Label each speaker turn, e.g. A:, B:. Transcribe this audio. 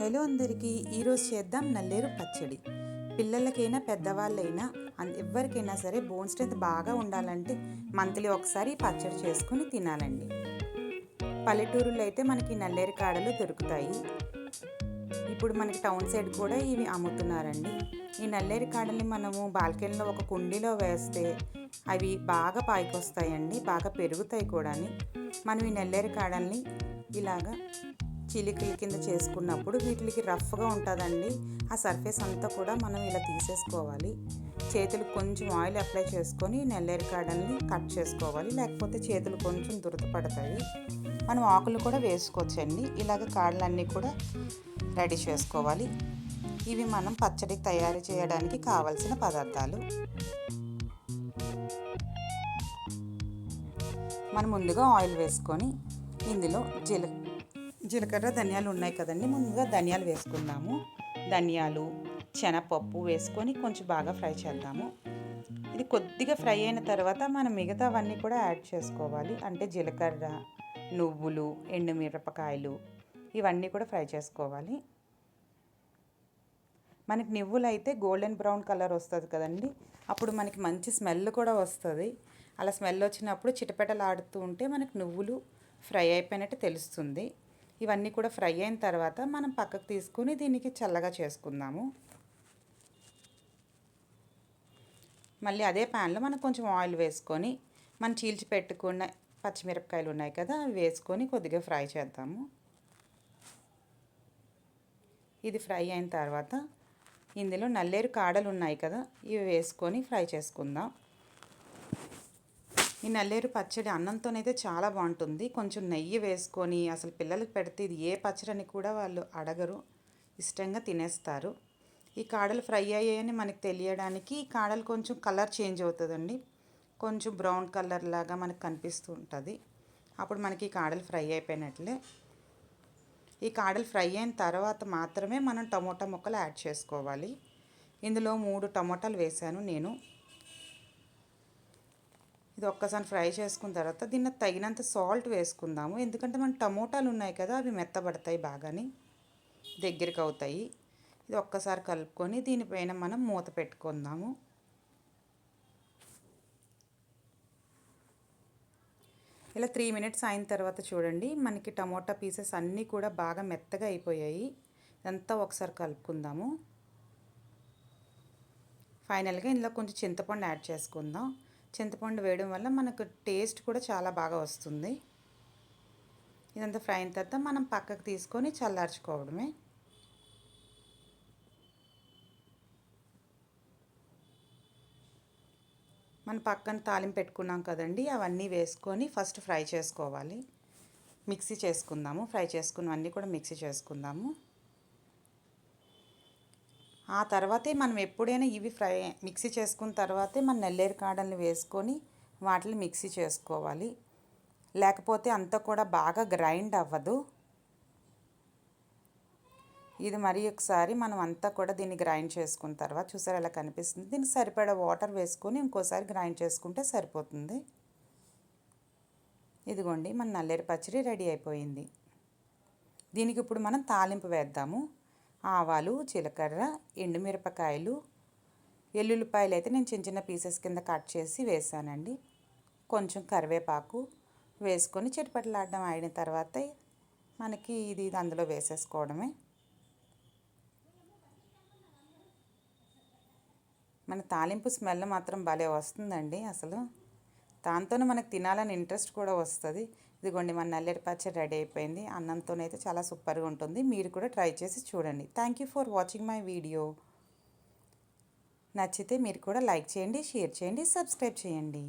A: Hello అందరికీ, ఈరోజు చేద్దాం నల్లేరు పచ్చడి. పిల్లలకైనా పెద్దవాళ్ళైనా ఎవరికైనా సరే బోన్ స్ట్రెంత్ బాగా ఉండాలంటే మంత్లీ ఒకసారి పచ్చడి చేసుకుని తినాలండి. పల్లెటూరులో అయితే మనకి నల్లేరు కాడలు దొరుకుతాయి. ఇప్పుడు మనకి టౌన్ సైడ్ కూడా ఇవి అమ్ముతున్నారండి. ఈ నల్లేరు కాడల్ని మనము బాల్కనీలో ఒక కుండీలో వేస్తే అవి బాగా పాయికొస్తాయండి, బాగా పెరుగుతాయి కూడా. మనం ఈ నల్లేరు కాడల్ని ఇలాగా చిలికల కింద చేసుకున్నప్పుడు వీటికి రఫ్గా ఉంటుందండి. ఆ సర్ఫేస్ అంతా కూడా మనం ఇలా తీసేసుకోవాలి. చేతులకు కొంచెం ఆయిల్ అప్లై చేసుకొని నల్లేరు కాడల్ని కట్ చేసుకోవాలి, లేకపోతే చేతులు కొంచెం దురద పడతాయి. మనం ఆకులు కూడా వేసుకోవచ్చండి. ఇలాగ కాడలన్నీ కూడా రెడీ చేసుకోవాలి. ఇవి మనం పచ్చడి తయారు చేయడానికి కావలసిన పదార్థాలు. మనం ముందుగా ఆయిల్ వేసుకొని ఇందులో జీలకర్ర ధనియాలు ఉన్నాయి కదండి, ముందుగా ధనియాలు వేసుకుందాము. ధనియాలు, శనగపప్పు వేసుకొని కొంచెం బాగా ఫ్రై చేద్దాము. ఇది కొద్దిగా ఫ్రై అయిన తర్వాత మనం మిగతావన్నీ కూడా యాడ్ చేసుకోవాలి. అంటే జీలకర్ర, నువ్వులు, ఎండుమిరపకాయలు ఇవన్నీ కూడా ఫ్రై చేసుకోవాలి. మనకి నువ్వులు అయితే గోల్డెన్ బ్రౌన్ కలర్ వస్తుంది కదండి, అప్పుడు మనకి మంచి స్మెల్ కూడా వస్తుంది. అలా స్మెల్ వచ్చినప్పుడు చిటపెటలాడుతూ ఉంటే మనకి నువ్వులు ఫ్రై అయిపోయినట్టు తెలుస్తుంది. ఇవన్నీ కూడా ఫ్రై అయిన తర్వాత మనం పక్కకు తీసుకుని దీనికి చల్లగా చేసుకుందాము. మళ్ళీ అదే ప్యాన్లో మనం కొంచెం ఆయిల్ వేసుకొని మనం చీల్చి పెట్టుకున్న పచ్చిమిరపకాయలు ఉన్నాయి కదా, అవి వేసుకొని కొద్దిగా ఫ్రై చేద్దాము. ఇది ఫ్రై అయిన తర్వాత ఇందులో నల్లేరు కాడలు ఉన్నాయి కదా, ఇవి వేసుకొని ఫ్రై చేసుకుందాం. ఈ నల్లేరు పచ్చడి అన్నంతోనైతే చాలా బాగుంటుంది. కొంచెం నెయ్యి వేసుకొని అసలు పిల్లలకు పెడితే ఇది ఏ పచ్చడిని కూడా వాళ్ళు అడగరు, ఇష్టంగా తినేస్తారు. ఈ కాడలు ఫ్రై అయ్యాయని మనకు తెలియడానికి ఈ కాడలు కొంచెం కలర్ చేంజ్ అవుతుందండి. కొంచెం బ్రౌన్ కలర్ లాగా మనకు కనిపిస్తూ ఉంటుంది. అప్పుడు మనకి ఈ కాడలు ఫ్రై అయిపోయినట్లే. ఈ కాడలు ఫ్రై అయిన తర్వాత మాత్రమే మనం టమోటా ముక్కలు యాడ్ చేసుకోవాలి. ఇందులో 3 టమోటాలు వేసాను నేను. ఇది ఒక్కసారి ఫ్రై చేసుకున్న తర్వాత దీన్ని తగినంత సాల్ట్ వేసుకుందాము. ఎందుకంటే మన టమోటాలు ఉన్నాయి కదా, అవి మెత్తబడతాయి, బాగాని దగ్గరికి అవుతాయి. ఇది ఒక్కసారి కలుపుకొని దీనిపైన మనం మూత పెట్టుకుందాము. ఇలా 3 మినిట్స్ అయిన తర్వాత చూడండి, మనకి టమోటా పీసెస్ అన్నీ కూడా బాగా మెత్తగా అయిపోయాయి. ఇదంతా ఒకసారి కలుపుకుందాము. ఫైనల్గా ఇందులో కొంచెం చింతపండు యాడ్ చేసుకుందాం. చింతపండు వేయడం వల్ల మనకు టేస్ట్ కూడా చాలా బాగా వస్తుంది. ఇదంతా ఫ్రై అయిన తర్వాత మనం పక్కకు తీసుకొని చల్లార్చుకోవడమే. మనం పక్కన తాలింపు పెట్టుకున్నాం కదండి, అవన్నీ వేసుకొని ఫస్ట్ ఫ్రై చేసుకోవాలి. మిక్సీ చేసుకుందాము. ఫ్రై చేసుకున్నవన్నీ కూడా మిక్సీ చేసుకుందాము. ఆ తర్వాతే మనం ఎప్పుడైనా ఇవి మిక్సీ చేసుకున్న తర్వాతే మన నల్లేరు కాడల్ని వేసుకొని వాటిని మిక్సీ చేసుకోవాలి. లేకపోతే అంతా కూడా బాగా గ్రైండ్ అవ్వదు. ఇది మరి ఒకసారి మనం అంతా కూడా దీన్ని గ్రైండ్ చేసుకున్న తర్వాత చూసారు ఎలా కనిపిస్తుంది. దీనికి సరిపడా వాటర్ వేసుకొని ఇంకోసారి గ్రైండ్ చేసుకుంటే సరిపోతుంది. ఇదిగోండి, మన నల్లేరు పచ్చడి రెడీ అయిపోయింది. దీనికి ఇప్పుడు మనం తాలింపు వేద్దాము. ఆవాలు, జీలకర్ర, ఎండుమిరపకాయలు, ఎల్లుల్లిపాయలు అయితే నేను చిన్న చిన్న పీసెస్ కింద కట్ చేసి వేసానండి. కొంచెం కరివేపాకు వేసుకొని చిటపటలాడడం అయిన తర్వాత మనకి ఇది అందులో వేసేసుకోవడమే. మన తాలింపు స్మెల్ మాత్రం భలే వస్తుందండి. అసలు దాంతోనే మనకు తినాలని ఇంట్రెస్ట్ కూడా వస్తుంది. ఇదిగోండి, మన నల్లేరు పచ్చడి రెడీ అయిపోయింది. అన్నంతోనైతే చాలా సూపర్గా ఉంటుంది. మీరు కూడా ట్రై చేసి చూడండి. Thank you for watching my video. నచ్చితే మీరు కూడా లైక్ చేయండి, షేర్ చేయండి, సబ్స్క్రైబ్ చేయండి.